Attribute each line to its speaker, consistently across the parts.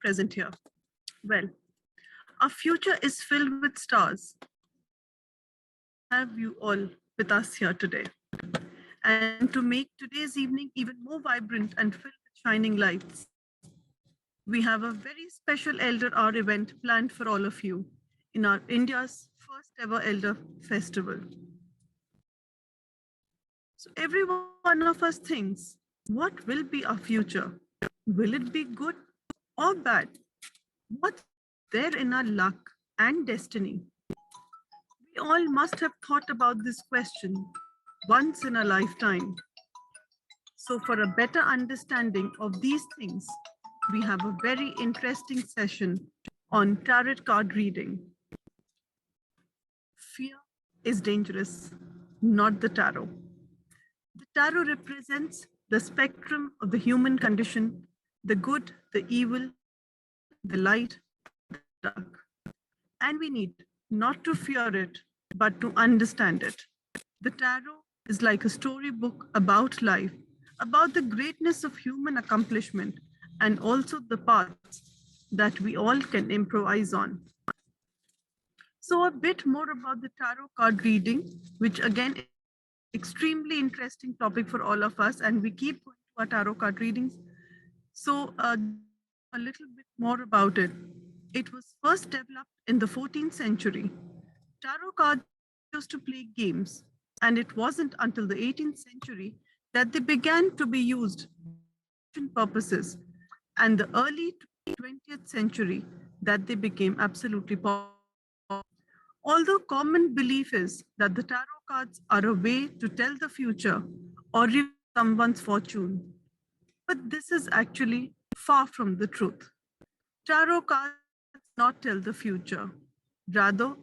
Speaker 1: present here. Well, our future is filled with stars. Have you all with us here today? And to make today's evening even more vibrant and filled with shining lights, we have a very special Elder Hour event planned for all of you in our India's first ever Elder Festival. So every one of us thinks, what will be our future? Will it be good or bad? What's there in our luck and destiny? We all must have thought about this question once in a lifetime. So for a better understanding of these things, we have a very interesting session on tarot card reading. Fear is dangerous, not the tarot. The tarot represents the spectrum of the human condition, the good, the evil, the light, the dark. And we need not to fear it, but to understand it. The tarot is like a storybook about life, about the greatness of human accomplishment, and also the paths that we all can improvise on. So a bit more about the tarot card reading, which again is extremely interesting topic for all of us, and we keep going to our tarot card readings. So a little bit more about it. It was first developed in the 14th century. Tarot cards used to play games, and it wasn't until the 18th century that they began to be used for purposes, and the early 20th century that they became absolutely popular. Although common belief is that the tarot cards are a way to tell the future or reveal someone's fortune, but this is actually far from the truth. Tarot cards not tell the future. Rather,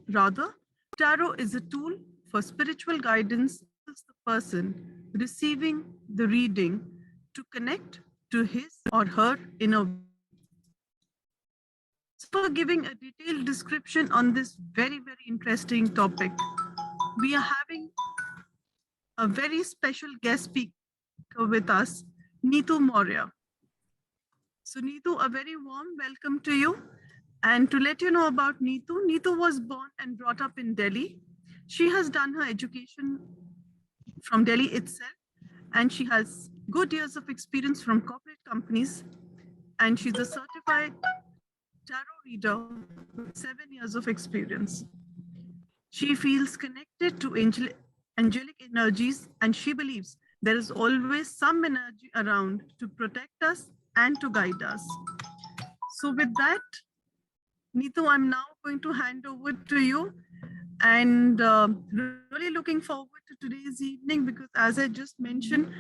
Speaker 1: tarot is a tool for spiritual guidance to the person receiving the reading to connect to his or her inner. So for giving a detailed description on this very, very interesting topic, we are having a very special guest speaker with us, Neetu Maurya. So Neetu, a very warm welcome to you. And to let you know about Neetu, Neetu was born and brought up in Delhi. She has done her education from Delhi itself, and she has good years of experience from corporate companies. And she's a certified tarot reader with 7 years of experience. She feels connected to angelic energies, and she believes there is always some energy around to protect us and to guide us. So with that, Neetu, I'm now going to hand over to you, and really looking forward to today's evening because, as I just mentioned,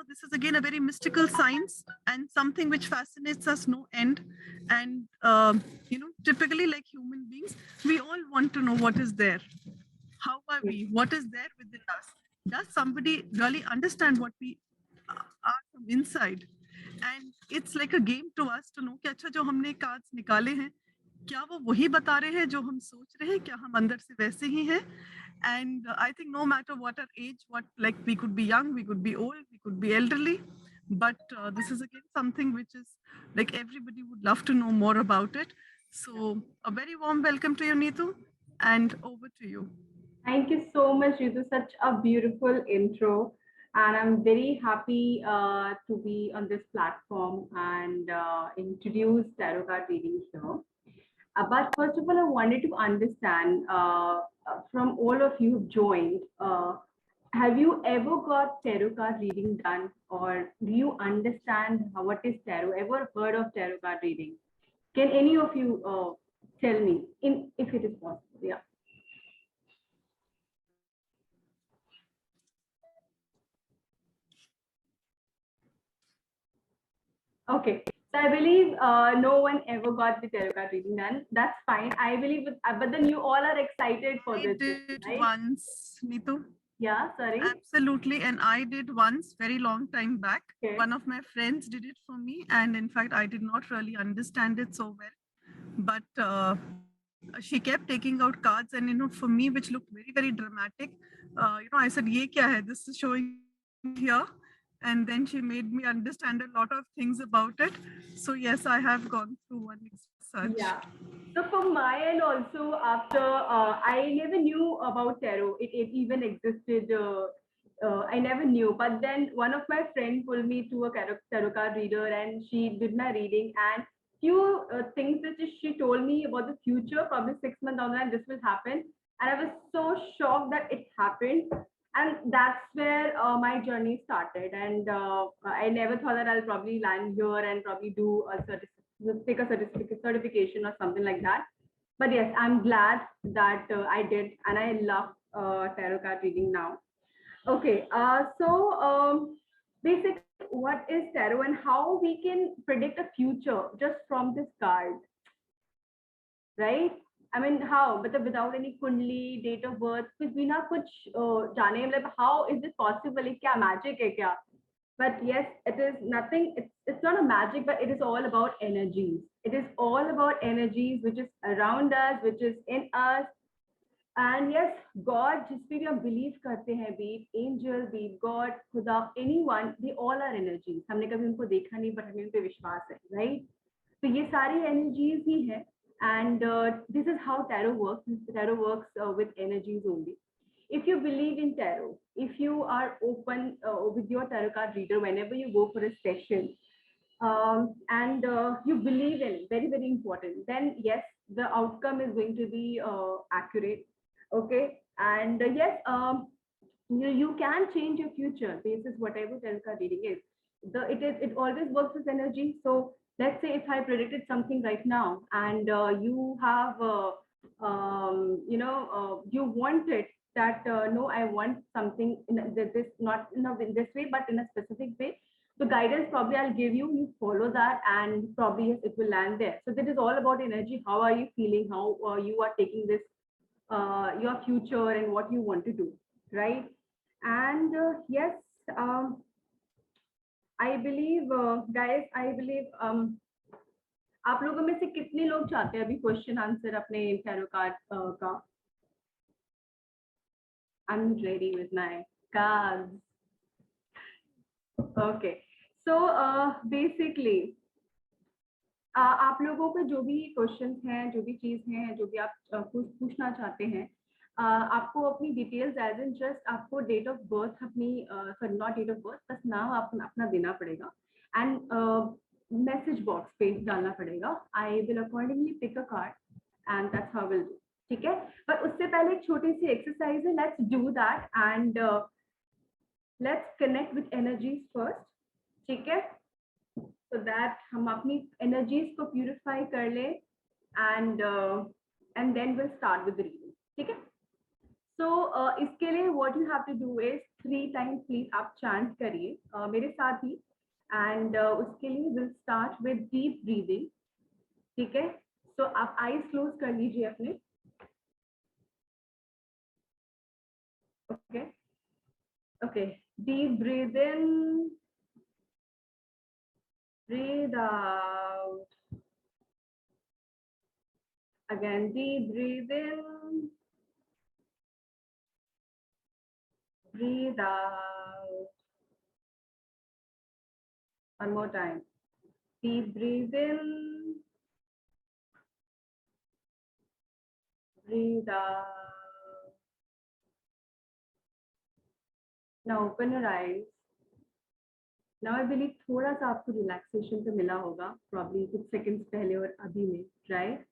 Speaker 1: this is again a very mystical science and something which fascinates us no end. And typically, like human beings, we all want to know what is there. How are we? What is there within us? Does somebody really understand what we are from inside? And it's like a game to us to know कि अच्छा जो हमने cards निकाले हैं क्या वो वही बता रहे हैं जो हम सोच रहे हैं क्या हम अंदर से वैसे ही हैं. And I think no matter what our age, like we could be young, we could be old, we could be elderly, but this is again something which is like everybody would love to know more about it. So a very warm welcome to you, Neetu, and over to you.
Speaker 2: Thank you so much, Ritu. Such a beautiful intro. And I'm very happy to be on this platform and introduce tarot card reading here. But first of all, I wanted to understand from all of you who've joined, have you ever got tarot card reading done, or do you understand what is tarot? Ever heard of tarot card reading? Can any of you tell me, if it is possible? Yeah. Okay, so I believe no one ever got the tarot card reading done. That's fine. I believe, but then you all are excited for this.
Speaker 1: I did
Speaker 2: right?
Speaker 1: once, Neetu.
Speaker 2: Yeah, sorry.
Speaker 1: Absolutely, and I did once, very long time back.
Speaker 2: Okay.
Speaker 1: One of my friends did it for me, and in fact, I did not really understand it so well. But she kept taking out cards, and for me, which looked very, very dramatic, I said, "Ye kya hai? This is showing here." And then she made me understand a lot of things about it. So yes, I have gone through one such.
Speaker 2: Yeah. So for my end also, after I never knew about tarot. It even existed. I never knew. But then one of my friends pulled me to a tarot card reader, and she did my reading. And few things that she told me about the future, probably 6 months down the line, this will happen. And I was so shocked that it happened. And that's where my journey started. And I never thought that I'll probably land here and probably do a take a certification or something like that. But yes, I'm glad that I did, and I love tarot card reading now. Okay, basic, what is tarot and how we can predict a future just from this card, right? I mean, how? But without any kundli, date of birth, कुछ भी ना कुछ जाने मतलब how is it possible? ये क्या magic है क्या? But yes, it is nothing. It's not a magic, but it is all about energies. It is all about energies which is around us, which is in us. And yes, God, जिस पे भी हम believe करते हैं, be it angel, be it God, खुदा, anyone, they all are energies. हमने कभी उनको देखा नहीं, but हमें उन पे विश्वास है, right? तो ये सारी energies ही है. And this is how tarot works. Tarot works with energies only. If you believe in tarot, if you are open with your tarot card reader whenever you go for a session, and you believe in it, very, very important, then yes, the outcome is going to be accurate. Okay. And yes, you can change your future basis whatever tarot card reading is. It always works with energy. So let's say if I predicted something right now, and you have you want it that no, I want something in this, not in this way, but in a specific way. The guidance probably I'll give you, you follow that, and probably yes, it will land there. So that is all about energy. How are you feeling? How you are taking this, your future and what you want to do, right? And yes, um, I believe, guys, I believe आप लोगों में से कितने लोग चाहते हैं अभी question answer अपने टैरो कार्ड का? I'm ready with my cards. Okay, so basically आप लोगों के जो भी क्वेश्चंस हैं, जो भी चीज हैं, जो भी आप कुछ पूछना चाहते हैं, आपको अपनी डिटेल्स एज इन जस्ट आपको डेट ऑफ बर्थ अपनी sorry not date of birth, बस नाम अपना देना पड़ेगा एंड मैसेज बॉक्स पे डालना पड़ेगा. I will accordingly pick a card and that's how will do. ठीक है, पर उससे पहले एक छोटी सी एक्सरसाइज है. Let's do that and let's connect with energies first. ठीक है, so that हम अपनी energies को purify कर ले and then we'll start with the reading. ठीक है, so इसके लिए what you have to do is 3 times please आप chant करिए मेरे साथ ही, and उसके लिए we'll start with deep breathing. ठीक है, so आप eyes close कर लीजिए अपने. Okay, okay, deep breathe in, breathe out. Again, deep breathe in, breathe out. One more time. Deep breathe in, breathe out. Now open your eyes. Now I believe थोड़ा सा आपको relaxation तो मिला होगा, probably कुछ seconds पहले और अभी में, right?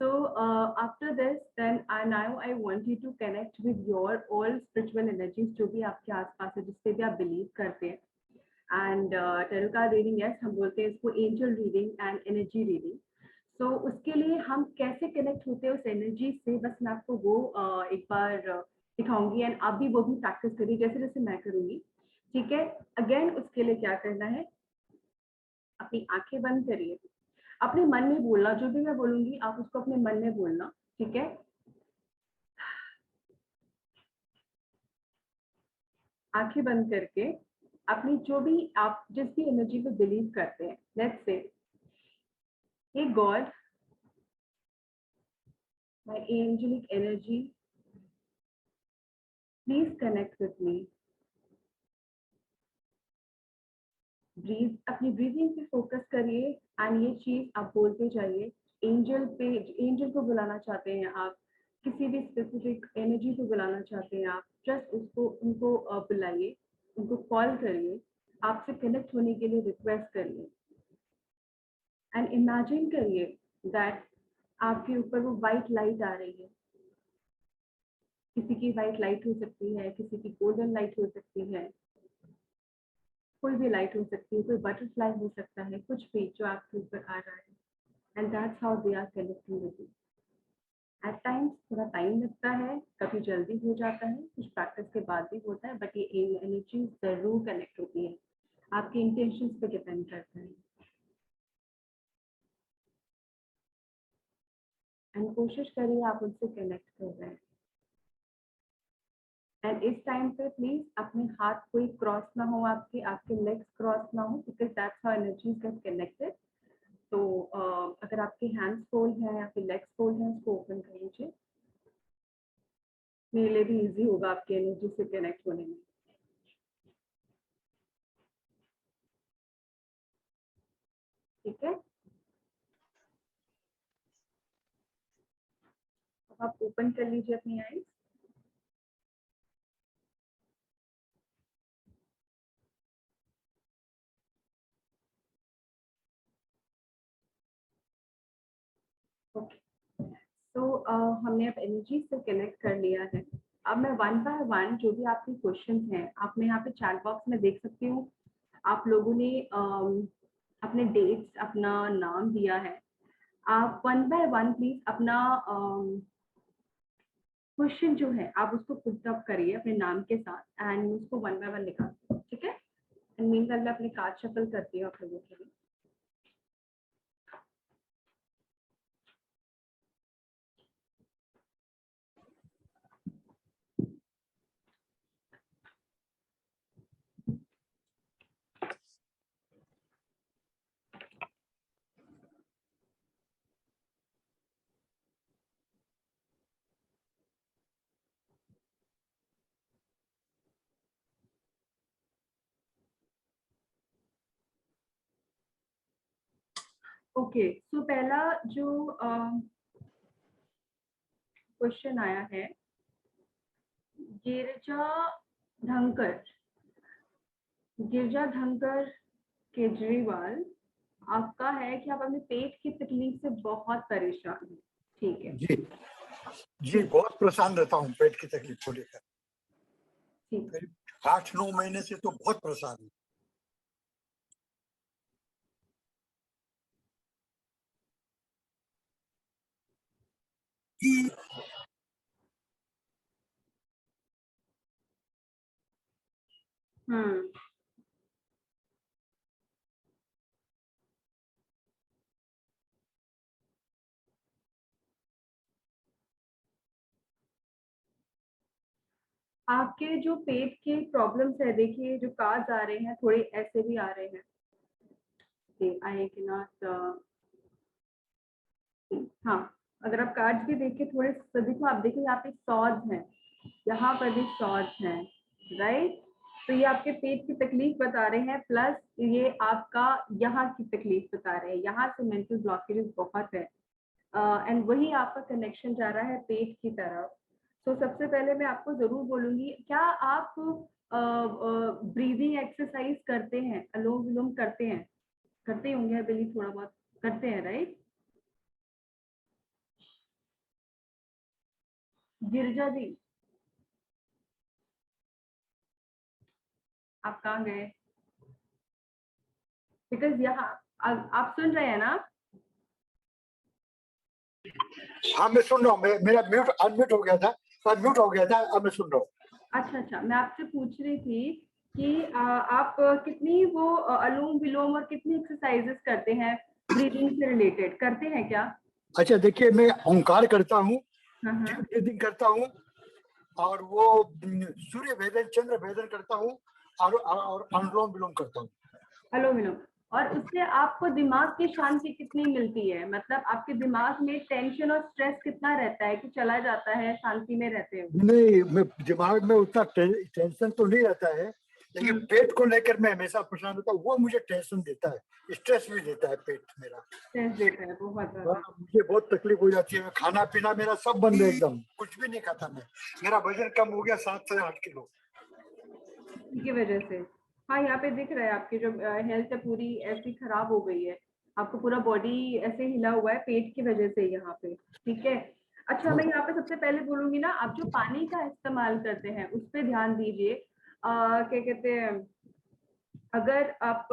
Speaker 2: So after this, then now I want you to connect with your all spiritual energies जो भी आपके आसपास है, जिस पे भी आप believe करते हैं. And tarot card reading, yes, हम बोलते हैं इसको angel reading and energy reading. So उसके लिए हम कैसे कनेक्ट होते हैं उस एनर्जी से, बस मैं आपको वो एक बार दिखाऊंगी एंड आप भी वो भी प्रैक्टिस करिए जैसे जैसे मैं करूंगी. ठीक है, अगेन उसके लिए क्या करना है, अपनी आंखें बंद करिए, अपने मन में बोलना, जो भी मैं बोलूंगी आप उसको अपने मन में बोलना. ठीक है, आंखें बंद करके अपनी जो भी आप जिस भी एनर्जी पे बिलीव करते हैं, let's say hey God, my angelic energy, please connect with me. Breathe, अपनी ब्रीदिंग पे फोकस करिए एंड ये चीज आप बोलते जाइए। एंजल को बुलाना चाहते हैं आप, किसी भी स्पेसिफिक एनर्जी को बुलाना चाहते हैं आप, जस्ट उनको बुलाइए, उनको कॉल करिए, आपसे कनेक्ट होने के लिए रिक्वेस्ट करिए एंड इमेजिन करिए दैट आपके ऊपर वो वाइट लाइट आ रही है। किसी की वाइट लाइट हो सकती है, किसी की गोल्डन लाइट हो सकती है, कोई भी लाइट हो सकती है, कोई बटरफ्लाई हो सकता है, कुछ भी जो आपके ऊपर आ रहा है। And that's how they are connecting with you. At times थोड़ा टाइम लगता है, कभी जल्दी हो जाता है, कुछ प्रैक्टिस के बाद भी होता है, बट ये एनर्जी जरूर कनेक्ट होती है। आपके इंटेंशंस पे डिपेंड करता है। एंड कोशिश करिए आप उनसे कनेक्ट कर रहे हैं। एंड इस टाइम पे प्लीज अपने हाथ कोई क्रॉस ना हो, आपके लेग्स क्रॉस ना हो, because that's how energies get connected. तो अगर आपके हैंड्स फोल्ड हैं या फिर लेग्स फोल्ड हैं, उसको ओपन कर लीजिए। मेरे लिए भी इजी होगा आपके एनर्जी से कनेक्ट होने में। ठीक है, अब आप ओपन कर लीजिए अपनी आईज। ओके, तो हमने अब एनर्जी से कनेक्ट कर लिया है। अब मैं वन बाय वन जो भी आपके क्वेश्चंस हैं, आप मैं यहाँ पे चैट बॉक्स में देख सकती हूँ। आप लोगों ने अपने डेट्स, अपना नाम दिया है। आप वन बाय वन प्लीज अपना क्वेश्चन जो है आप उसको पुट अप करिए अपने नाम के साथ एंड उसको वन बाय वन निकालिए। ठीक है, एंड मीनवाइल मैं अपने कार्ड शफल करती हूँ आप लोगों के लिए। ओके, सो पहला जो क्वेश्चन आया है, गिरजा धनकर, गिरजा धनकर केजरीवाल, आपका है कि आप अपने पेट की तकलीफ से बहुत परेशान हैं। ठीक है
Speaker 3: जी जी, बहुत परेशान रहता हूँ पेट की तकलीफ को लेकर।
Speaker 2: ठीक है,
Speaker 3: करीब 8-9 महीने से तो बहुत परेशान हूँ।
Speaker 2: आपके जो पेट के प्रॉब्लम्स है, देखिए जो कार्ड्स आ रहे हैं थोड़े ऐसे भी आ रहे हैं। आई कैन नॉट, हाँ, अगर आप कार्ड्स भी देखें थोड़े सभी को, आप देखिए यहाँ पे सॉज हैं, यहाँ पर भी सॉज हैं, राइट। तो ये आपके पेट की तकलीफ बता रहे हैं, प्लस ये आपका यहाँ की तकलीफ बता रहे हैं, यहाँ से मेंटल ब्लॉकेज बहुत है एंड वही आपका कनेक्शन जा रहा है पेट की तरफ। तो सबसे पहले मैं आपको जरूर बोलूंगी, क्या आप ब्रीदिंग एक्सरसाइज करते हैं, अनुलोम विलोम करते हैं? करते होंगे आई बिलीव, थोड़ा बहुत करते हैं, राइट। गिरजा जी, आप कहाँ गए? बिकॉज यहाँ आप सुन रहे हैं ना?
Speaker 3: हाँ, मैं सुन रहा हूँ। मेरा म्यूट अनम्यूट हो गया था, अनम्यूट हो गया था, अब मैं सुन रहा हूँ।
Speaker 2: अच्छा अच्छा, मैं आपसे पूछ रही थी कि आप कितनी वो अनुलोम विलोम और कितनी एक्सरसाइजेस करते हैं ब्रीदिंग से रिलेटेड, करते हैं क्या?
Speaker 3: अच्छा, देखिए, मैं ओंकार करता हूँ,
Speaker 2: हाँ हाँ,
Speaker 3: डीप ब्रीदिंग करता हूँ, और वो सूर्य भेदन, चंद्र भेदन करता हूँ, और अनुलोम विलोम करता हूँ।
Speaker 2: अनुलोम विलोम। और उससे आपको दिमाग की शांति कितनी मिलती है? मतलब आपके दिमाग में टेंशन और स्ट्रेस कितना रहता है कि चला जाता है शांति में रहते हो?
Speaker 3: नहीं, मैं दिमाग में उतना टेंशन तो नहीं रहता है, लेकिन पेट को लेकर मैं हमेशा परेशान होता हूँ, वो मुझे टेंशन देता है, स्ट्रेस भी देता है पेट मेरा।
Speaker 2: स्ट्रेस देता है बहुत ज्यादा।
Speaker 3: हाँ, मुझे बहुत तकलीफ हो जाती है, खाना पीना मेरा सब बंद है, एकदम कुछ भी नहीं खाता मैं। मेरा वजन कम हो गया 7 से 8 किलो
Speaker 2: की वजह से। हाँ, यहाँ पे दिख रहा है आपकी जो हेल्थ है पूरी ऐसी खराब हो गई है, आपको पूरा बॉडी ऐसे हिला हुआ है पेट की वजह से यहाँ पे। ठीक है, अच्छा मैं यहाँ पे सबसे पहले बोलूंगी ना, आप जो पानी का इस्तेमाल करते हैं उस पर ध्यान दीजिए। क्या कहते हैं, अगर आप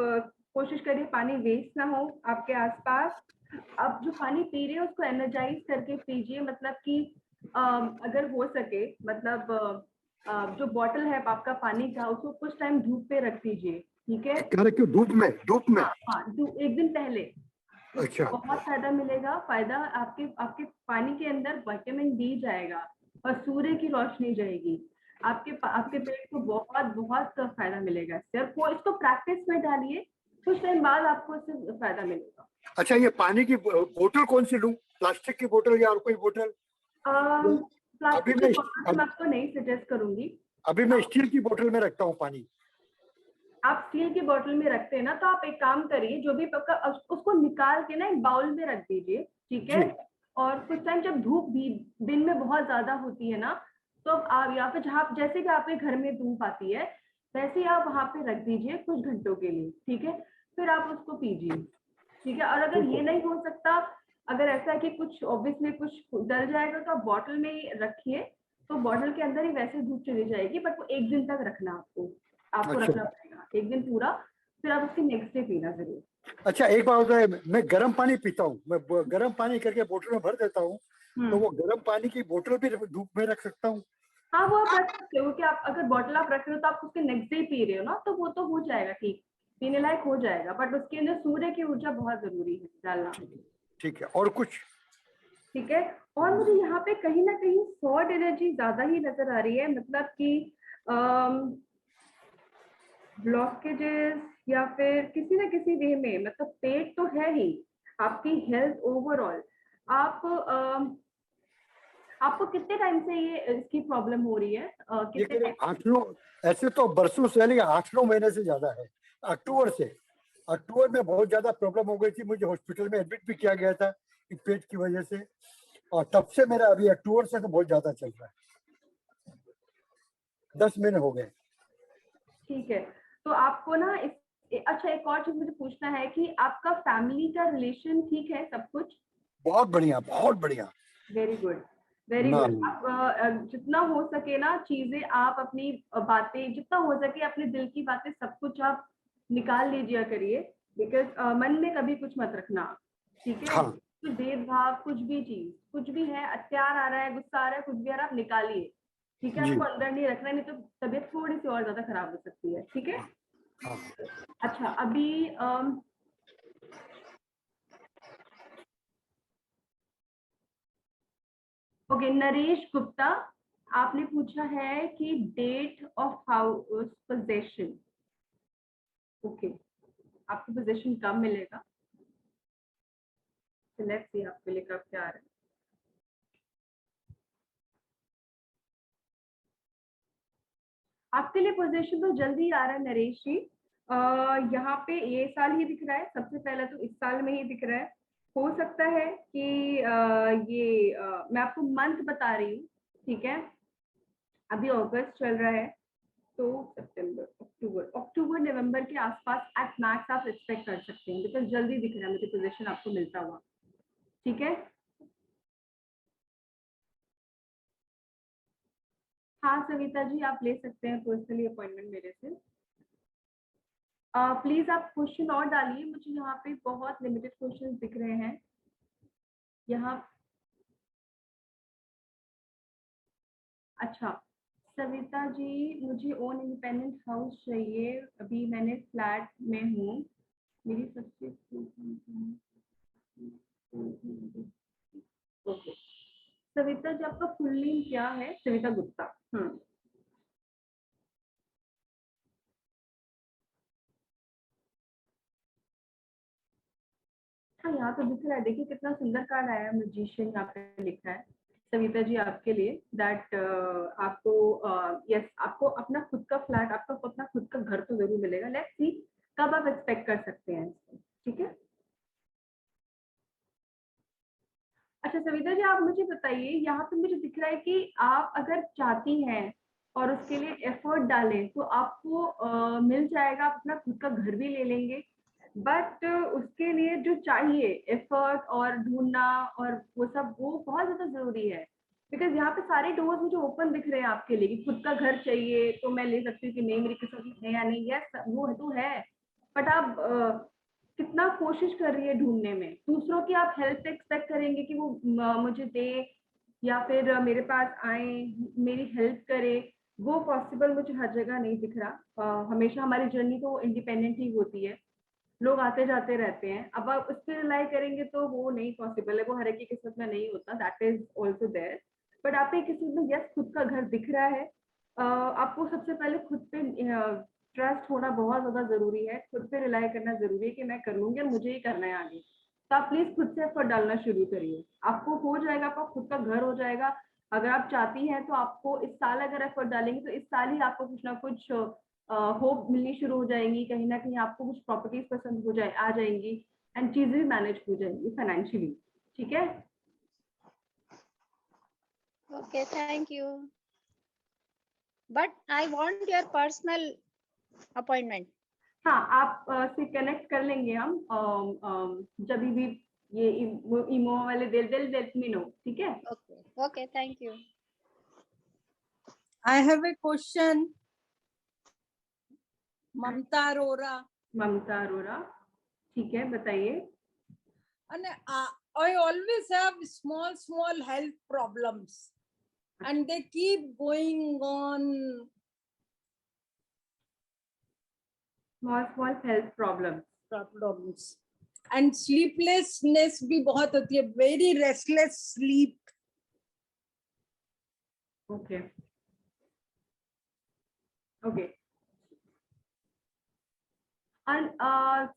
Speaker 2: कोशिश करिए पानी वेस्ट ना हो आपके आसपास। आप जो पानी पी रहे हो उसको एनर्जाइज करके पीजिए, मतलब कि अगर हो सके, मतलब जो बॉटल है आपका पानी का उसको कुछ टाइम धूप पे रख दीजिए। ठीक है,
Speaker 3: कह रहे क्यों, धूप में? धूप में?
Speaker 2: हाँ हाँ, एक दिन पहले।
Speaker 3: अच्छा,
Speaker 2: उससे बहुत फायदा मिलेगा, फायदा आपके आपके पानी के अंदर विटामिन डी जाएगा और सूर्य की रोशनी जाएगी, आपके पेट को बहुत बहुत फायदा मिलेगा इससे। और इसको प्रैक्टिस में डालिए, कुछ टाइम बाद आपको इससे फायदा मिलेगा।
Speaker 3: अच्छा, ये पानी की बोतल कौन सी लूं, प्लास्टिक की बोतल या और कोई बोतल? अभी
Speaker 2: प्लास्टिक की
Speaker 3: मैं
Speaker 2: बोतल मैं आपको नहीं सजेस्ट करूंगी।
Speaker 3: अभी मैं स्टील की बोतल में रखता हूँ पानी।
Speaker 2: आप स्टील की बोतल में रखते हैं ना, तो आप एक काम करिए, जो भी उसको निकाल के ना एक बाउल में रख दीजिए। ठीक है,
Speaker 3: जी,
Speaker 2: और कुछ टाइम जब धूप भी दिन में बहुत ज्यादा होती है ना, तो आप या फिर जहाँ जैसे कि आपके घर में धूप आती है वैसे ही आप वहां पे रख दीजिए कुछ घंटों के लिए। ठीक है, फिर आप उसको पीजिए। ठीक है, और अगर
Speaker 3: ठीक
Speaker 2: ये
Speaker 3: है।
Speaker 2: नहीं हो सकता, अगर ऐसा है कि कुछ ऑब्वियसली कुछ डल जाएगा, तो आप बॉटल में ही रखिए, तो बॉटल के अंदर ही वैसे धूप चली जाएगी, बट वो एक दिन तक रखना आपको
Speaker 3: अच्छा
Speaker 2: रखना पड़ेगा, एक दिन पूरा। फिर आप उसके नेक्स्ट डे पीना जरूर।
Speaker 3: अच्छा, एक बात होता है, मैं गर्म पानी पीता हूँ, मैं गर्म पानी करके बोतल में भर देता हूँ, तो वो गर्म पानी की बोतल भी धूप में रख सकता हूँ?
Speaker 2: हाँ, वो आप रख सकते हो कि आप अगर बॉटल आप रख रहे हो तो आप उसके नेक्स्ट डे पी रहे हो ना, तो वो तो हो जाएगा ठीक, पीने लायक हो जाएगा, बट उसके अंदर सूर्य की ऊर्जा बहुत जरूरी है डालना।
Speaker 3: ठीक है, और कुछ?
Speaker 2: ठीक है, और मुझे यहाँ पे कहीं ना कहीं सॉल्ट एनर्जी ज्यादा ही नजर आ रही है, मतलब कि ब्लॉकेजेस या फिर किसी ना किसी वे में, मतलब पेट तो है ही, आपकी हेल्थ ओवरऑल। आप आपको कितने टाइम से ये इसकी प्रॉब्लम हो रही है,
Speaker 3: ये
Speaker 2: कितने
Speaker 3: करीब
Speaker 2: टाइम?
Speaker 3: 8-9, ऐसे तो बरसों से, लेकिन 8-9 महीने से ज्यादा है। अक्टूबर से, अक्टूबर में बहुत ज्यादा प्रॉब्लम हो गई थी, मुझे हॉस्पिटल में एडमिट भी किया गया था पेट की वजह से, और तब से मेरा अभी अक्टूबर से तो बहुत ज्यादा चल रहा है, 10 महीने हो गए।
Speaker 2: ठीक है, तो आपको ना अच्छा एक और चीज मुझे पूछना है कि आपका फैमिली का रिलेशन ठीक है सब कुछ?
Speaker 3: बहुत बढ़िया, बहुत बढ़िया।
Speaker 2: वेरी गुड, वेरी
Speaker 3: ना,
Speaker 2: गुड। आप जितना हो सके ना चीजें, आप अपनी बातें जितना हो सके, अपने दिल की बातें सब कुछ आप निकाल लीजिए करिए, बिकॉज मन में कभी कुछ मत रखना। ठीक है,
Speaker 3: हाँ
Speaker 2: कुछ भेदभाव, कुछ भी चीज, कुछ भी है, अत्यार आ रहा है, गुस्सा आ रहा है, कुछ भी आ रहा है, आप निकालिए। ठीक है,
Speaker 3: जी,
Speaker 2: आपको अंदर नहीं रखना, नहीं तो तबीयत थोड़ी सी और ज्यादा खराब हो सकती है। ठीक है,
Speaker 3: हाँ।
Speaker 2: अच्छा अभी ओके, नरेश गुप्ता, आपने पूछा है कि date of house possession. Okay, आपको पोजेशन कब मिलेगा? लेट्स सी आपके लिए कब क्या आ रहा है। आपके लिए पोजीशन तो जल्दी आ रहा है नरेश जी। यहाँ पे ये साल ही दिख रहा है, सबसे पहले तो इस साल में ही दिख रहा है। हो सकता है कि मैं आपको मंथ बता रही हूँ। ठीक है, अभी अगस्त चल रहा है, तो सितंबर, अक्टूबर, अक्टूबर नवंबर के आसपास एट मैक्स आप एक्सपेक्ट कर सकते हैं, बिकॉज जल्दी दिख रहा है मुझे पोजीशन आपको मिलता हुआ। ठीक है, हाँ सविता जी, आप ले सकते हैं पर्सनली अपॉइंटमेंट मेरे से। प्लीज आप क्वेश्चन और डालिए, मुझे यहाँ पे बहुत लिमिटेड क्वेश्चन दिख रहे हैं यहाँ। अच्छा सविता जी, मुझे ओन इंडिपेंडेंट हाउस चाहिए, अभी मैंने फ्लैट में हूँ, मेरी सबसे ओके। सविता जी, आपका फुल नेम क्या है? सविता गुप्ता। हाँ, यहाँ तो दिख रहा है, देखिए कितना सुंदर कार्ड आया है, म्यूजिशियन यहाँ पे लिखा है। सविता जी आपके लिए दैट आपको यस आपको अपना खुद का फ्लैट, आपको अपना खुद का घर तो जरूर मिलेगा। लेट्स सी कब आप एक्सपेक्ट कर सकते हैं इसको, ठीक है। अच्छा सविता जी आप मुझे बताइए, यहाँ पे मुझे दिख रहा है कि आप अगर चाहती हैं और उसके लिए एफर्ट डालें तो आपको मिल जाएगा, आप अपना खुद का घर भी ले लेंगे। बट उसके लिए जो चाहिए एफर्ट और ढूंढना और वो सब, वो बहुत ज्यादा जरूरी है। बिकॉज यहाँ पे सारे डोर्स मुझे ओपन दिख रहे हैं आपके लिए कि खुद का घर चाहिए तो मैं ले सकती हूँ कि नहीं मेरी किस्मत में है या नहीं, यस वो तो है। बट आप कितना कोशिश कर रही है ढूंढने में, दूसरों की आप हेल्प एक्सपेक्ट करेंगे कि वो मुझे दे या फिर मेरे पास आए मेरी हेल्प करे, वो पॉसिबल मुझे हर जगह नहीं दिख रहा। हमेशा हमारी जर्नी तो इंडिपेंडेंट ही होती है, लोग आते जाते रहते हैं। अब आप उस पर रिलाई करेंगे तो वो नहीं पॉसिबल है, वो हर एक की किस्मत में नहीं होता, that is also there. But आप एक किस्मत में यस खुद का घर दिख रहा है। आपको सबसे पहले खुद पे ट्रस्ट होना बहुत ज्यादा जरूरी है, खुद पे रिलाई करना जरूरी है कि मैं कर लूंगी और मुझे ही करना है आगे। तो आप प्लीज खुद से एफर्ट डालना शुरू करिए, आपको हो जाएगा, आपका खुद का घर हो जाएगा। अगर आप चाहती हैं तो आपको इस साल अगर एफर्ट डालेंगे तो इस साल ही आपको कुछ ना कुछ होप मिलनी शुरू हो जाएंगी, कहीं ना कहीं आपको कुछ प्रॉपर्टीज पसंद हो जाए आ जाएंगी एंड चीजें भी मैनेज हो जाएंगी फाइनेंशियली, ठीक है।
Speaker 4: Okay, thank you. But I want your personal appointment.
Speaker 2: हाँ आप से कनेक्ट कर लेंगे हम जब भी ये इमो वाले दिल लेट मी नो, ठीक है।
Speaker 4: Okay, okay, thank you.
Speaker 5: I have a question. Mamta Arora.
Speaker 2: ममता अरोरा, ठीक है बताइए।
Speaker 5: And I always have small health problems. And they keep going on.
Speaker 2: Small health
Speaker 5: Problems. And sleeplessness भी बहुत होती है. Very restless sleep.
Speaker 2: Okay okay. And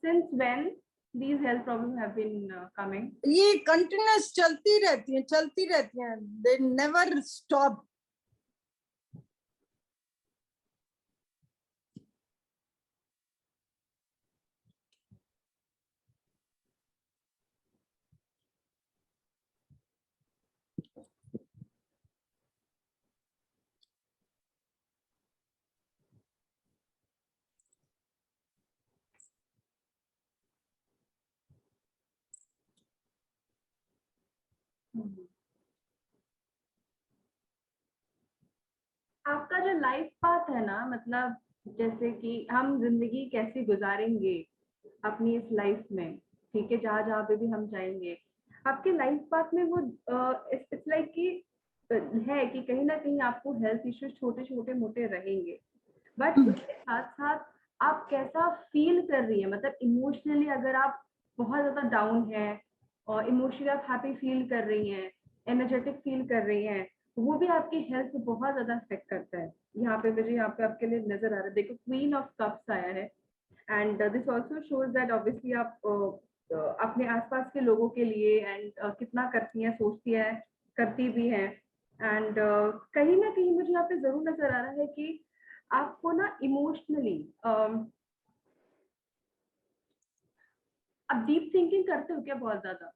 Speaker 2: since when these health problems have been coming?
Speaker 5: ये continuous चलती रहती हैं. They never stop.
Speaker 2: आपका जो लाइफ पाथ है ना, मतलब जैसे कि हम जिंदगी कैसे गुजारेंगे अपनी इस लाइफ में, ठीक है, जहाँ जहाँ पे भी हम जाएंगे, आपके लाइफ पाथ में वो इट्स लाइक कि है कि कहीं ना कहीं आपको हेल्थ इश्यूज छोटे छोटे मोटे रहेंगे। बट उसके साथ साथ आप कैसा फील कर रही है, मतलब इमोशनली अगर आप बहुत ज्यादा डाउन है और इमोशनली आप हैप्पी फील कर रही हैं, एनर्जेटिक फील कर रही हैं, वो भी आपकी हेल्थ को बहुत ज्यादा अफेक्ट करता है। यहाँ पे मुझे यहाँ पे आपके लिए नजर आ रहा है, देखो क्वीन ऑफ कप्स आया है and this also shows that obviously आप अपने आसपास के लोगों के लिए एंड कितना करती हैं, सोचती हैं, करती भी हैं। एंड कहीं ना कहीं मुझे यहाँ पे जरूर नजर आ रहा है कि आपको ना इमोशनली आप डीप थिंकिंग करते हो क्या बहुत ज्यादा?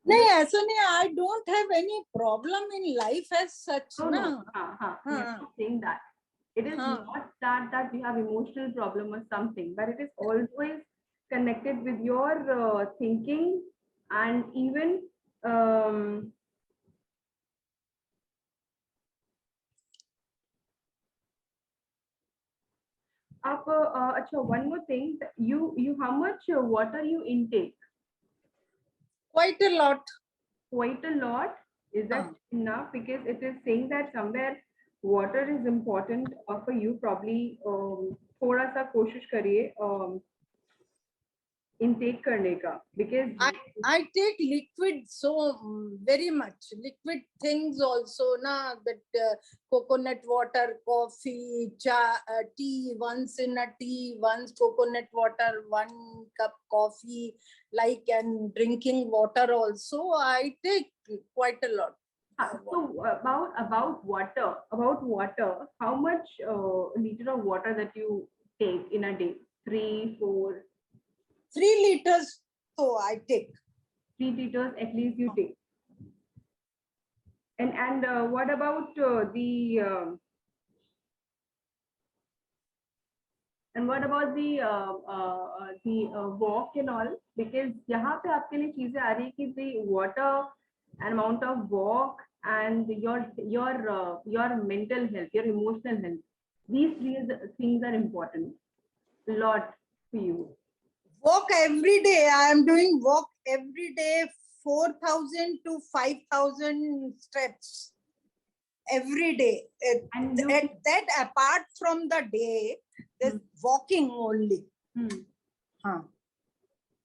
Speaker 5: नहीं ऐसा नहीं. I don't have any problem in life as such.
Speaker 2: No,
Speaker 5: ना.
Speaker 2: no. We are not saying that. It is
Speaker 5: हाँ.
Speaker 2: not that we have emotional problem or something, but it is always connected with your thinking and even अच्छा, one more thing, you how much water you intake?
Speaker 5: Quite a lot.
Speaker 2: Quite a lot. Is that enough? Because it is saying that somewhere water is important for you. Probably थोड़ा सा कोशिश करिए intake करने का, because
Speaker 5: I take liquid so very much. Liquid things also na, that coconut water, coffee, tea, once in a tea, once coconut water, 1 cup coffee, like, and drinking water also. I take quite a lot.
Speaker 2: So about water, how much liter of water that you take in a day? 3, 4,
Speaker 5: 3 liters. So I take.
Speaker 2: 3 liters at least you take. And what about the walk and all? Because यहाँ पे आपके लिए चीजें आ रही है कि the water and amount of walk and your mental health, your emotional health. These three things are important a lot for you.
Speaker 5: Walk every day. I am doing walk every day, 4,000 to 5,000 steps every day.
Speaker 2: And you,
Speaker 5: That apart from the day, there's walking only.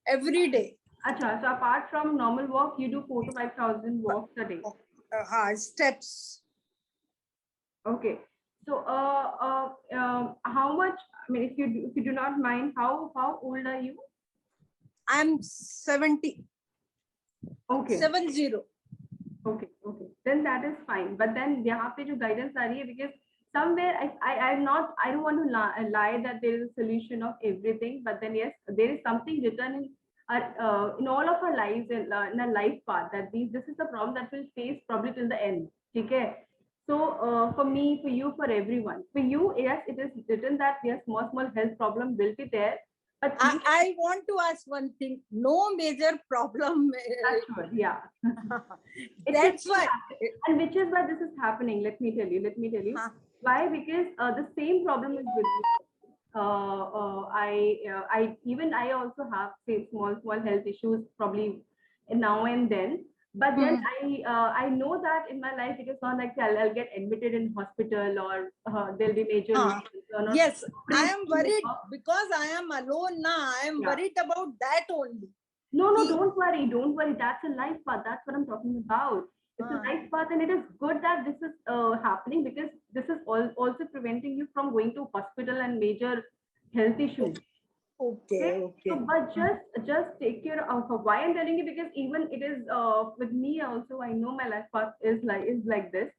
Speaker 5: Every day.
Speaker 2: Acha, so apart from normal walk, you do 4,000 to 5,000 walks a day.
Speaker 5: Steps.
Speaker 2: Okay. So how much? I mean, if you do not mind, how old are you?
Speaker 5: I'm 70.
Speaker 2: Okay.
Speaker 5: 70.
Speaker 2: Okay. Then that is fine. But then यहाँ पे जो guidance आ रही है, because somewhere I don't want to lie that there is a solution of everything. But then yes, there is something written in all of our lives in a life path that this is the problem that we'll face probably till the end. Okay. So for me, for you, for everyone, for you, yes, it is written that yes, small health problem will be there. But
Speaker 5: I want to ask one thing. No major problem.
Speaker 2: that's sure, yeah.
Speaker 5: That's why.
Speaker 2: And which is why this is happening. Let me tell you. Why? Because the same problem is with me. I also have say small health issues probably now and then. But then I know that in my life it is not like I'll get admitted in hospital or there'll be major.
Speaker 5: Yes, I am worried because I am alone now. I am worried about that only.
Speaker 2: No, don't worry. That's a life path. That's what I'm talking about. It's a life path, and it is good that this is happening because this is also preventing you from going to hospital and major health issues.
Speaker 5: Okay.
Speaker 2: So, but just take care of why I'm telling you, because even it is with me also. I know my life path is like this.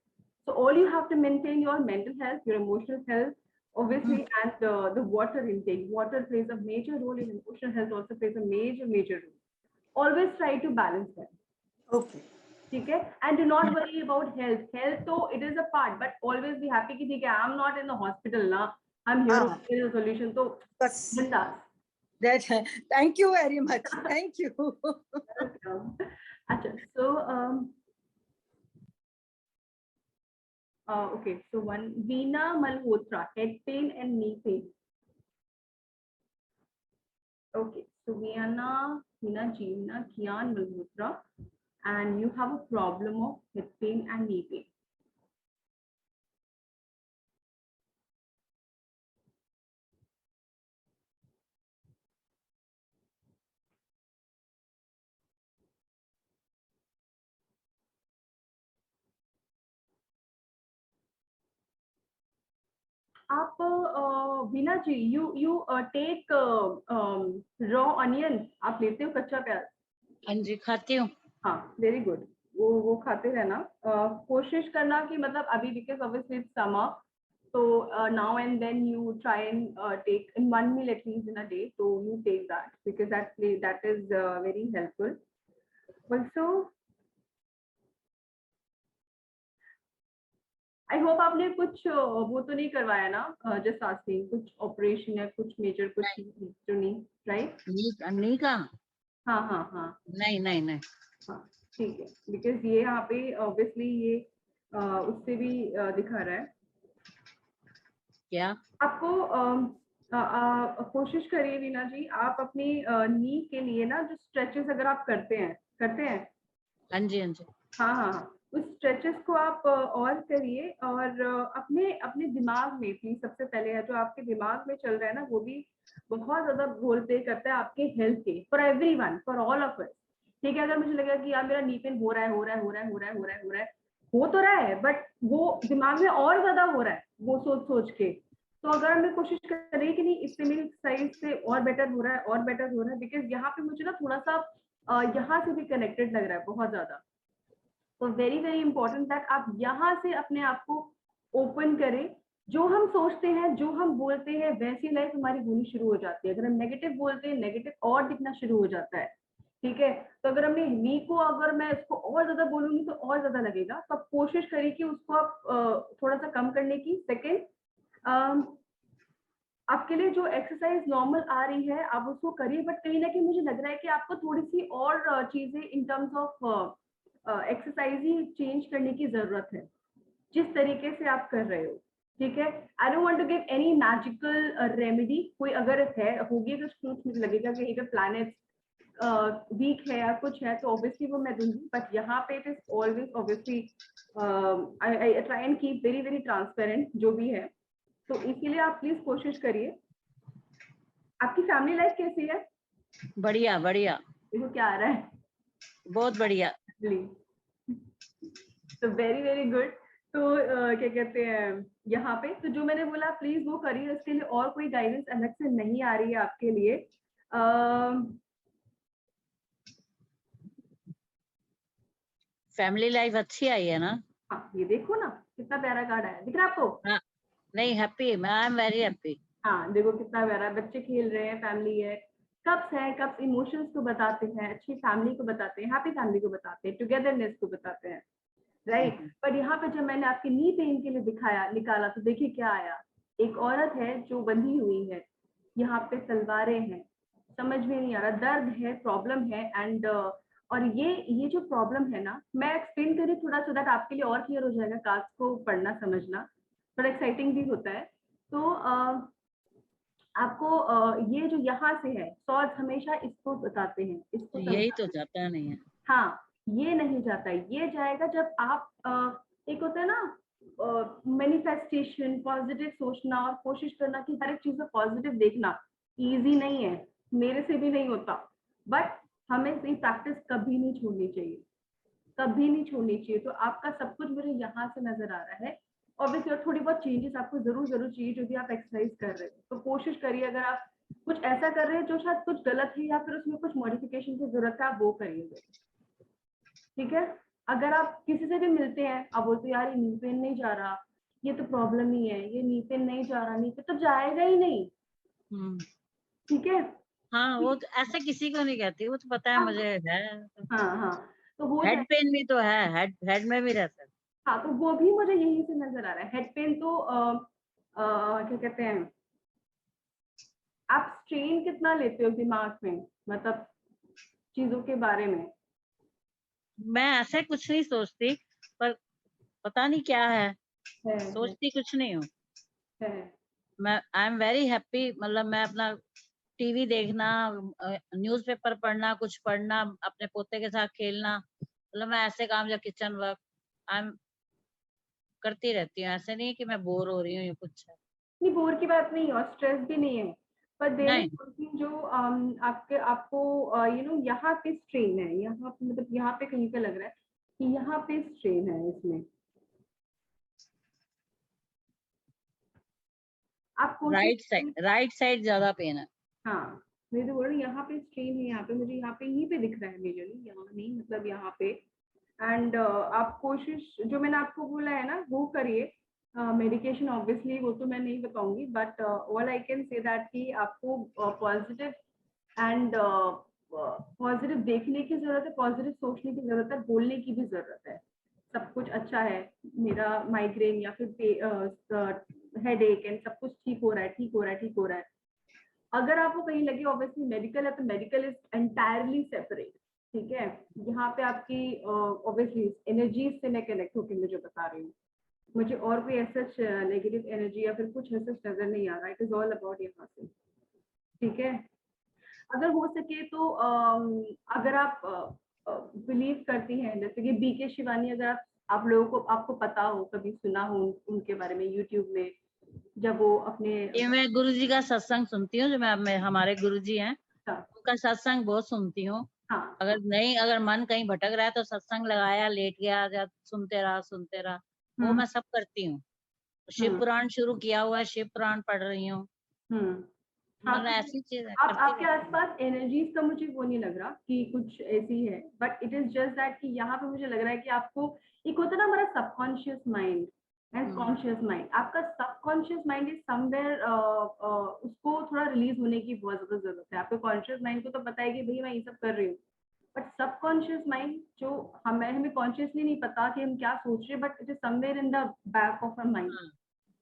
Speaker 2: So all you have to maintain your mental health, your emotional health, obviously, and the water intake. Water plays a major role in emotional health. Also plays a major role. Always try to balance them.
Speaker 5: Okay.
Speaker 2: Okay, and do not worry about health. Health, though, it is a part, but always be happy कि I'm not in the hospital now. I'm here to get a solution. So,
Speaker 5: that. Thank you very much. Thank you.
Speaker 2: So, okay. So one Veena Malhotra, head pain and knee pain. Okay. So Veena Kian Malhotra, and you have a problem of hip pain and knee pain. आप वीना जी you take raw onion, आप लेते हो कच्चा प्याज?
Speaker 6: हाँ जी खाती हूँ.
Speaker 2: हाँ, वेरी गुड. वो खाते रहना. कोशिश करना कि मतलब अभी because obviously it's summer, so now and then you try and take in one meal at least in a day. So you take that because that is very helpful. Also, I hope आपने कुछ वो तो नहीं करवाया ना, just asking, कुछ operation या कुछ मेजर कुछ तो नहीं, राइट?
Speaker 6: नहीं का.
Speaker 2: हाँ.
Speaker 6: नहीं.
Speaker 2: हाँ, ठीक है, बिकॉज ये यहाँ पे ऑब्वियसली ये उससे भी दिखा रहा है.
Speaker 6: क्या
Speaker 2: आपको कोशिश करिए वीना जी, आप अपनी नी के लिए ना जो स्ट्रेचेस अगर आप करते हैं.
Speaker 6: हाँ जी.
Speaker 2: हाँ, उस स्ट्रेचेस को आप और करिए और अपने दिमाग में प्लीज सबसे पहले है जो आपके दिमाग में चल रहा है ना, वो भी बहुत ज्यादा रोल प्ले करता है आपके हेल्थ के, for everyone, for all of us. ठीक है, अगर मुझे लगेगा कि यार मेरा नी पेन हो रहा है, हो तो रहा है, बट वो दिमाग में और ज्यादा हो रहा है वो सोच के, तो अगर हमें कोशिश करें कि नहीं इससे मेरी एक्सरसाइज से और बेटर हो रहा है, बिकॉज यहाँ पे मुझे ना थोड़ा सा यहाँ से भी कनेक्टेड लग रहा है बहुत ज्यादा. तो वेरी वेरी इंपॉर्टेंट दैट आप यहाँ से अपने आप को ओपन करें। जो हम सोचते हैं, जो हम बोलते हैं, वैसी लाइफ हमारी होनी शुरू हो जाती है। अगर हम नेगेटिव बोलते हैं, नेगेटिव और दिखना शुरू हो जाता है। ठीक है, तो अगर हमने मी को, अगर मैं इसको और ज्यादा बोलूंगी तो और ज्यादा लगेगा, तो आप कोशिश करिए कि उसको आप थोड़ा सा कम करने की। सेकेंड, आपके लिए जो एक्सरसाइज नॉर्मल आ रही है आप उसको करिए, बट कहीं ना कहीं मुझे लग रहा है कि आपको थोड़ी सी और चीजें in terms of exercise he change करने की जरूरत है, जिस तरीके से आप कर रहे हो। ठीक है, I don't want to give any magical remedy. कोई अगर है होगी तो उसको मुझे लगेगा कि अगर प्लैनेट वीक है या कुछ है तो ऑब्वियसली वो मैं दूंगी, बट यहाँ पे it is always obviously I try and keep very very transparent जो भी है। तो इसीलिए आप प्लीज कोशिश करिए। आपकी फैमिली लाइफ कैसी है?
Speaker 6: बढ़िया बढ़िया,
Speaker 2: देखो क्या आ रहा है।
Speaker 6: बहुत बढ़िया।
Speaker 2: तो वेरी वेरी गुड। तो क्या कहते हैं यहाँ पे, तो जो मैंने बोला प्लीज वो करिए। इसके लिए और कोई गाइडेंस अलग से नहीं आ रही है आपके लिए।
Speaker 6: फैमिली लाइफ अच्छी आई है ना?
Speaker 2: हाँ, ये देखो ना कितना प्यारा कार्ड आया, दिख रहा है आपको?
Speaker 6: हाँ, नहीं हैप्पी, मैं आई एम वेरी हैप्पी।
Speaker 2: हाँ देखो कितना प्यारा, बच्चे खेल रहे हैं, फैमिली है। कप्स है, कप्स इमोशंस को बताते हैं, अच्छी फैमिली को बताते हैं, हैप्पी फैमिली को बताते हैं, टुगेदरनेस को बताते हैं, राइट। पर यहाँ पे जब मैंने आपकी नी पेन के लिए दिखाया, निकाला, तो देखिए क्या आया। एक औरत है जो बंधी हुई है, यहाँ पे तलवारें हैं, समझ में नहीं आ रहा, दर्द है, प्रॉब्लम है। एंड और ये जो प्रॉब्लम है ना, मैं एक्सप्लेन करी थोड़ा सो दैट आपके लिए और क्लियर हो जाएगा। कार्ड्स को पढ़ना समझना थोड़ा एक्साइटिंग भी होता है। तो आपको ये जो यहाँ से है, सॉर्ड्स हमेशा इसको बताते हैं, इसको
Speaker 6: यही तो जाता नहीं है।
Speaker 2: हाँ, ये नहीं जाता है, ये जाएगा जब आप एक होता है ना मैनिफेस्टेशन, पॉजिटिव सोचना और कोशिश करना कि हर एक चीज को पॉजिटिव देखना इजी नहीं है, मेरे से भी नहीं होता, बट हमें ये प्रैक्टिस कभी नहीं छोड़नी चाहिए, कभी नहीं छोड़नी चाहिए। तो आपका सब कुछ मुझे यहाँ से नजर आ रहा है। ऑब्वियसली और थोड़ी बहुत चेंजेस आपको जरूर चाहिए जो भी आप एक्सरसाइज कर रहे हो। तो कोशिश करिए, अगर आप कुछ ऐसा कर रहे हैं जो शायद कुछ गलत है या फिर उसमें कुछ मॉडिफिकेशन की जरूरत है, आप वो करिए। ठीक है, अगर आप किसी से भी मिलते हैं, आप बोलते यार ये नी पेन नहीं जा रहा, ये तो प्रॉब्लम ही है, ये नी पेन नहीं जा रहा, नी पेन तो जाएगा ही नहीं। ठीक है,
Speaker 6: हाँ, वो तो ऐसे किसी को नहीं कहती, वो तो पता है
Speaker 2: हाँ
Speaker 6: मुझे है।
Speaker 2: हाँ, तो हो
Speaker 6: हेड
Speaker 2: जाए।
Speaker 6: पेन भी तो है, हेड में भी रहता है।
Speaker 2: हाँ, तो वो भी मुझे यहीं से नजर आ रहा है। हेड पेन तो क्या कहते हैं, आप स्ट्रेन कितना लेते हो दिमाग में, मतलब चीजों के बारे में?
Speaker 6: मैं ऐसे कुछ नहीं सोचती, पर पता नहीं क्या है,
Speaker 2: है
Speaker 6: सोचती कुछ नहीं हूँ।
Speaker 2: है
Speaker 6: मैं आई एम वेरी हैप्पी, मतलब मैं अपना टीवी देखना, न्यूज़पेपर पढ़ना, कुछ पढ़ना, अपने पोते के साथ खेलना, मतलब मैं ऐसे काम या किचन वर्क आई एम करती रहती हूँ। ऐसे नहीं कि मैं बोर हो रही हूँ या कुछ है।
Speaker 2: नहीं, बोर की बात नहीं है और स्ट्रेस भी नहीं है, पर देर इज
Speaker 6: नहीं,
Speaker 2: समथिंग जो आपको यहाँ पे स्ट्रेन है, यहाँ पे मतलब यहाँ पे कहीं पे लग रहा है कि यहाँ पे स्ट्रेन है इसमें। आप कोशिश
Speaker 6: राइट साइड ज्यादा पेन है।
Speaker 2: हाँ, मैं तो बोल रही हूँ यहाँ पे स्ट्रेन है, यहाँ पे मुझे यहाँ पे यहीं पे दिख रहा है मेजरली, यहाँ नहीं, मतलब यहाँ पे। एंड आप कोशिश जो मैंने आपको बोला है ना वो करिए। मेडिकेशन ऑब्वियसली वो तो मैं नहीं बताऊंगी, but all I can say that कि आपको पॉजिटिव एंड पॉजिटिव देखने की जरूरत है, पॉजिटिव सोचने की जरूरत है, बोलने की भी जरूरत है। सब कुछ अच्छा है, मेरा माइग्रेन या फिर हेड एक एंड सब कुछ ठीक हो रहा है, ठीक हो रहा है, ठीक हो रहा है। अगर आपको कहीं लगे ऑब्वियसली मेडिकल है, तो मेडिकल इज एंटायरली सेपरेट। ठीक है, यहाँ पे आपकी ऑब्वियसली एनर्जीज से मैं कनेक्ट होकर मुझे बता रही हूँ, मुझे और कोई ऐसा नेगेटिव एनर्जी या फिर कुछ ऐसा नजर नहीं आ रहा। इट इज ऑल अबाउट यहाँ से। ठीक है, अगर हो सके तो अगर आप बिलीव करती हैं, जैसे कि बीके शिवानी, अगर आप लोगों को, आपको पता हो, कभी सुना हो उनके बारे में यूट्यूब में, जब वो अपने
Speaker 6: ये मैं गुरुजी का सत्संग सुनती हूँ, जो मैं हमारे गुरुजी हैं, उनका सत्संग बहुत सुनती हूँ।
Speaker 2: हाँ,
Speaker 6: अगर मन कहीं भटक रहा है तो सत्संग लगाया, लेट गया, या सुनते रहा, वो मैं सब करती हूँ। शिव पुराण शुरू किया हुआ है, शिव पुराण पढ़ रही हूँ। मतलब ऐसी चीज
Speaker 2: आप
Speaker 6: करती
Speaker 2: आपके
Speaker 6: रहती हूँ।
Speaker 2: आसपास एनर्जीज का मुझे वो नहीं लग रहा कि कुछ ऐसी है, but it is just that कि यहाँ पे मुझे लग रहा है कि आपको एक होता है ना हमारा subconscious mind and conscious mind, आपका सबकॉन्शियस माइंड इज समवेयर, उसको थोड़ा रिलीज होने की बहुत ज्यादा जरूरत है। आपके कॉन्शियस माइंड को तो पता है कि भाई मैं ये सब कर रही हूँ, बट सबकॉन्शियस माइंड जो हमें कॉन्शियसली नहीं पता कि हम क्या सोच रहे हैं, but it is somewhere in the back of our mind.
Speaker 6: हाँ,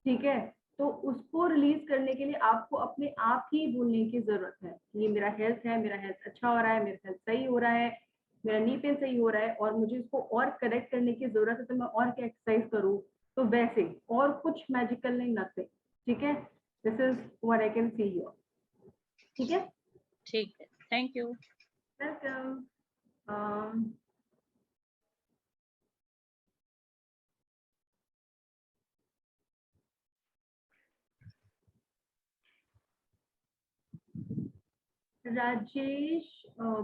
Speaker 2: ठीक है, तो उसको रिलीज करने के लिए आपको अपने आप ही बोलने की जरूरत है कि ये मेरा हेल्थ है, मेरा हेल्थ अच्छा हो रहा है, मेरा हेल्थ सही हो रहा है, मेरा नी पेन सही हो रहा है और मुझे इसको और करेक्ट करने की जरूरत है, तो मैं और क्या एक्सरसाइज करूँ। तो वैसे और कुछ मैजिकल नहीं, नथिंग। ठीक है, this is what I can see here. ठीक है,
Speaker 6: ठीक है, thank you.
Speaker 2: Welcome. Rajesh,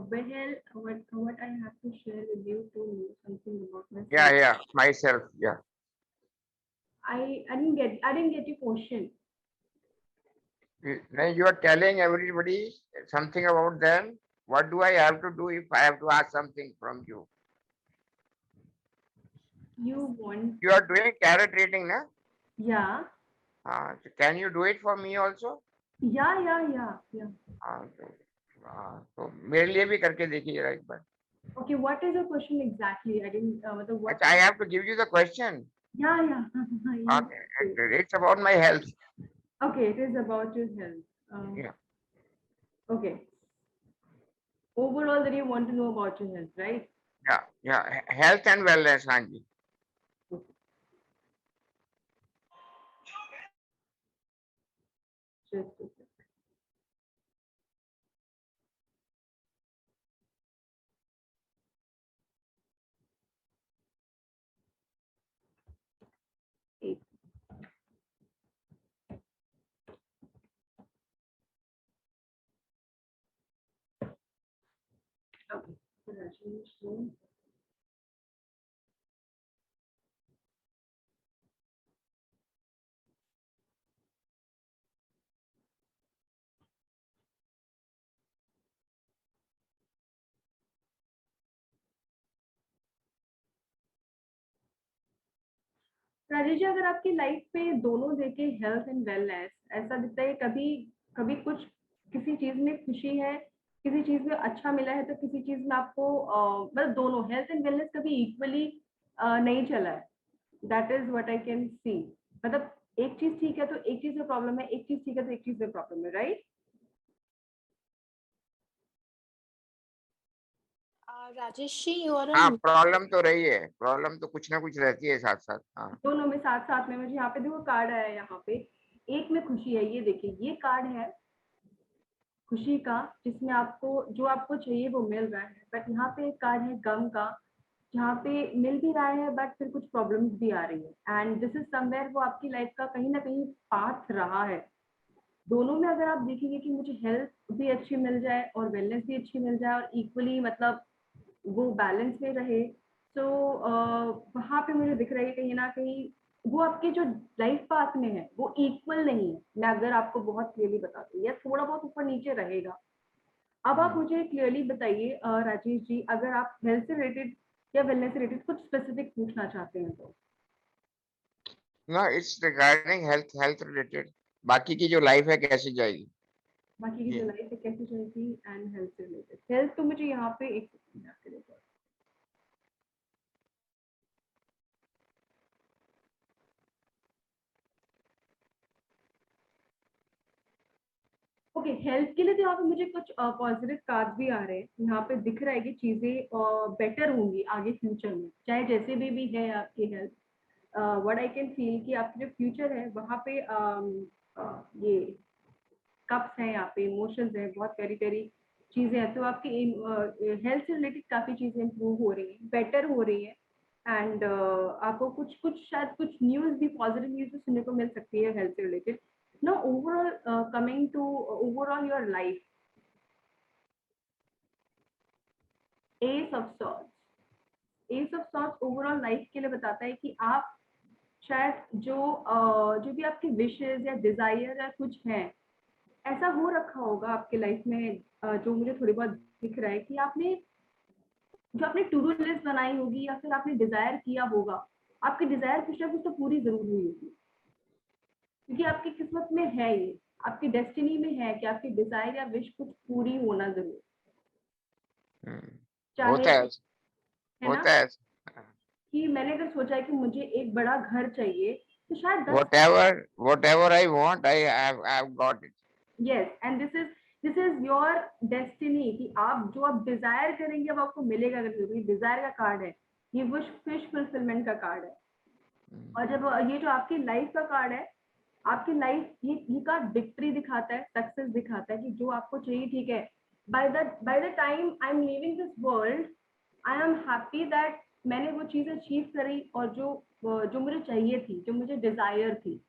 Speaker 2: Behel, what I have to share with you to know something about myself.
Speaker 7: Yeah, myself, yeah.
Speaker 2: I didn't get your question.
Speaker 7: Then you are telling everybody something about them. What do I have to do if I have to ask something from you?
Speaker 2: You want?
Speaker 7: You are doing carrot reading, na?
Speaker 2: Yeah.
Speaker 7: So can you do it for me also?
Speaker 2: Yeah.
Speaker 7: तो मेरे लिए भी करके देखिए जरा एक बार.
Speaker 2: Okay, what is your question exactly? I didn't. What?
Speaker 7: I have to give you the question.
Speaker 2: Yeah. Yeah.
Speaker 7: Okay, it's about my health.
Speaker 2: Okay, it is about your health.
Speaker 7: Yeah.
Speaker 2: Okay. Overall, that you want to know about your health, right?
Speaker 7: Yeah, health and wellness, हाँ जी.
Speaker 2: Just a sec. Eight. Okay. So Rajesh, so Rajesh ji, अगर आपकी life पे दोनों देखे health and wellness, ऐसा दिखता है कभी कभी कुछ किसी चीज में खुशी है, किसी चीज में अच्छा मिला है, तो किसी चीज में आपको मतलब दोनों हेल्थ एंड वेलनेस कभी इक्वली नहीं चला है। That is what I can see. मतलब एक चीज ठीक है तो एक चीज में प्रॉब्लम है, एक चीज ठीक है तो एक चीज में प्रॉब्लम है, right?
Speaker 4: Rajesh ji, you are
Speaker 7: हाँ,
Speaker 4: on.
Speaker 7: प्रॉब्लम तो रही है, प्रॉब्लम तो कुछ ना कुछ रहती है साथ साथ. हाँ.
Speaker 2: दोनों में साथ साथ में। मुझे यहाँ पे देखो कार्ड आया है, यहाँ पे एक में खुशी है, ये देखिए ये कार्ड है खुशी का, जिसमें आपको जो आपको चाहिए वो मिल रहा है, बट यहाँ पे एक कार्ड है गम का, जहाँ पे मिल भी रहा है बट फिर कुछ प्रॉब्लम्स भी आ रही है, एंड दिस इज समवेयर वो आपकी लाइफ का कहीं ना कहीं पाथ रहा है। दोनों में अगर आप देखेंगे कि मुझे हेल्थ भी अच्छी मिल जाए और वेलनेस भी अच्छी मिल जाए और इक्वली मतलब वो बैलेंस में रहे, तो वहाँ पे मुझे दिख रहा है कहीं ना कहीं वो आपके जो लाइफ पाथ में है वो इक्वल नहीं है। मैं अगर आपको बहुत क्लियरली बताती हूँ, या थोड़ा बहुत ऊपर नीचे रहेगा। अब आप मुझे क्लियरली बताइए राजेश जी, अगर आप हेल्थ से रिलेटेड या वेलनेस से रिलेटेड कुछ स्पेसिफिक पूछना चाहते हैं तो।
Speaker 7: No, it's regarding health related. बाकी की जो लाइफ है कैसे जाएगी?
Speaker 2: बाकी की जो लाइफ है कैसे चलेगी एंड हेल्थ से रिलेटेड। हेल्थ तो मुझे यहाँ पे एक सेकंड आपके लिए। ओके, हेल्थ के लिए तो यहाँ पे मुझे कुछ पॉजिटिव कार्ड भी आ रहे हैं। यहाँ पे दिख रहा है कि चीजें बेटर होंगी आगे फ्यूचर में, चाहे जैसे भी है आपकी health. What I can feel कि आपकी जो फ्यूचर है वहाँ पे ये कप्स हैं, यहाँ पे इमोशंस हैं, बहुत प्यारी प्यारी चीजें हैं, तो आपकी हेल्थ से रिलेटेड काफी चीजें इंप्रूव हो रही हैं, बेटर हो रही है, एंड आपको कुछ कुछ शायद कुछ न्यूज भी, पॉजिटिव न्यूज भी सुनने को मिल सकती है हेल्थ से related. Now overall, coming to overall your life, Ace of Swords. Ace of Swords overall life के लिए बताता है कि आप शायद जो भी आपकी विशेस या डिजायर या कुछ है, ऐसा हो रखा होगा आपके लाइफ में, जो मुझे थोड़ी बहुत दिख रहा है कि आपने जो आपने टू डू लिस्ट बनाई होगी या फिर आपने डिजायर किया होगा, आपकी डिजायर कुछ ना कुछ तो पूरी जरूर हुई होगी, क्योंकि आपकी किस्मत में है, ये आपकी डेस्टिनी में है कि आपकी डिजायर या विश कुछ पूरी होना जरूर, चाहे
Speaker 7: होता है
Speaker 2: है ना,
Speaker 7: होता है
Speaker 2: कि मैंने अगर सोचा है कि मुझे एक बड़ा घर चाहिए तो शायद 10
Speaker 7: whatever I want, I've got it.
Speaker 2: Yes, and this is your destiny, कि आप जो आप डिजायर करेंगे अब आपको मिलेगा, क्योंकि डिजायर का कार्ड है, ये विश फुलफिलमेंट का कार्ड है। और जब ये जो आपकी लाइफ का कार्ड है, आपकी लाइफ ये कार्ड विक्ट्री दिखाता है, सक्सेस दिखाता है कि जो आपको चाहिए, ठीक है, by the time I am living this world, I am happy that मैंने वो चीज अचीव करी, और जो मुझे चाहिए थी, जो मुझे डिजायर थी,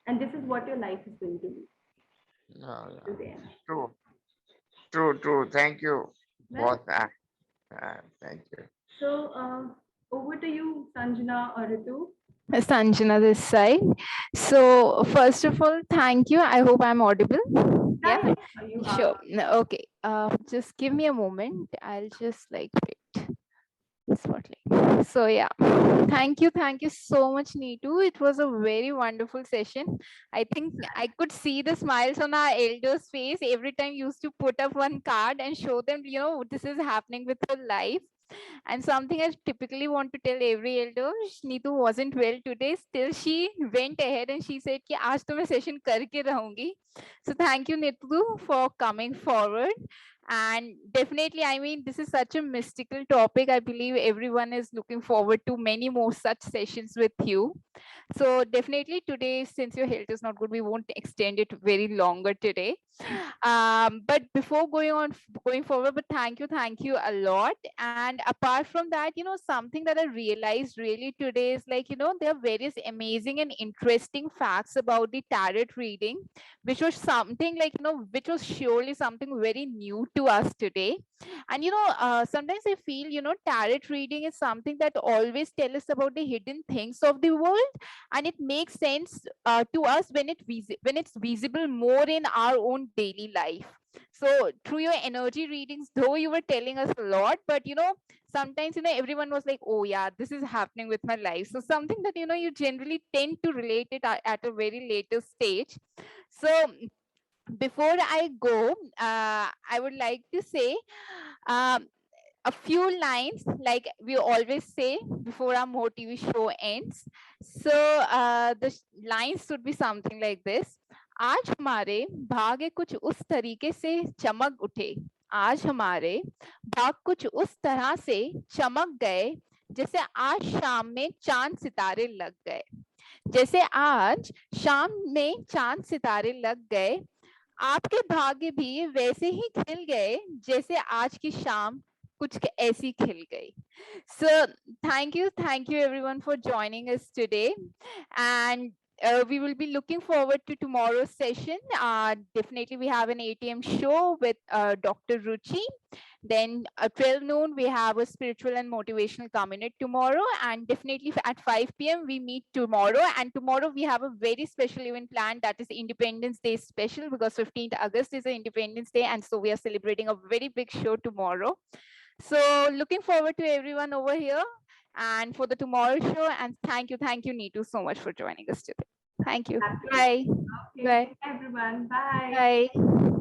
Speaker 2: and this is what your life is going to be.
Speaker 7: True. Thank you.
Speaker 2: Well,
Speaker 7: Both. Thank you.
Speaker 2: so over to you, Sanjana or Ritu.
Speaker 8: Sanjana this side. So first of all, thank you. I hope I'm audible. Yeah,
Speaker 2: You
Speaker 8: sure.
Speaker 2: are.
Speaker 8: No, okay. Just give me a moment. I'll just like wait. Spotlight. So yeah, thank you so much, Neetu. It was a very wonderful session. I think I could see the smiles on our elders' face every time you used to put up one card and show them, you know, this is happening with your life. And something I typically want to tell every elder, Neetu wasn't well today. Still, she went ahead and she said, "कि आज तो मैं session करके रहूंगी." So thank you, Neetu, for coming forward. And definitely, I mean, this is such a mystical topic. I believe everyone is looking forward to many more such sessions with you. So definitely today, since your health is not good, we won't extend it very longer today. But before going forward, but thank you a lot. And apart from that, you know, something that I realized really today is like, you know, there are various amazing and interesting facts about the tarot reading, which was something like, you know, which was surely something very new to us today. And, you know, sometimes I feel, you know, tarot reading is something that always tell us about the hidden things of the world. And it makes sense to us when it's visible more in our own daily life. So through your energy readings, though you were telling us a lot, but you know, sometimes, you know, everyone was like, oh yeah, this is happening with my life. So something that, you know, you generally tend to relate it at a very later stage. So before I go, I would like to say a few lines like we always say before our More TV show ends. So the lines should be something like this. आज हमारे भाग्य कुछ उस तरीके से चमक उठे, आज हमारे भाग कुछ उस तरह से चमक गए, जैसे आज शाम में चांद सितारे लग गए, जैसे आज शाम में चांद सितारे लग गए, आपके भाग्य भी वैसे ही खिल गए जैसे आज की शाम कुछ ऐसी खिल गई. So thank you everyone for joining us today, and we will be looking forward to tomorrow's session. Definitely we have an 8 AM show with Dr. Ruchi. Then at 12 noon, we have a spiritual and motivational community tomorrow. And definitely at 5 PM, we meet tomorrow. And tomorrow we have a very special event planned, that is Independence Day special, because 15th August is Independence Day. And so we are celebrating a very big show tomorrow. So looking forward to everyone over here and for the tomorrow show. And thank you, Neetu, so much for joining us today. Thank you. Bye.
Speaker 2: Okay.
Speaker 8: Bye.
Speaker 2: Everyone. Bye.
Speaker 8: Bye.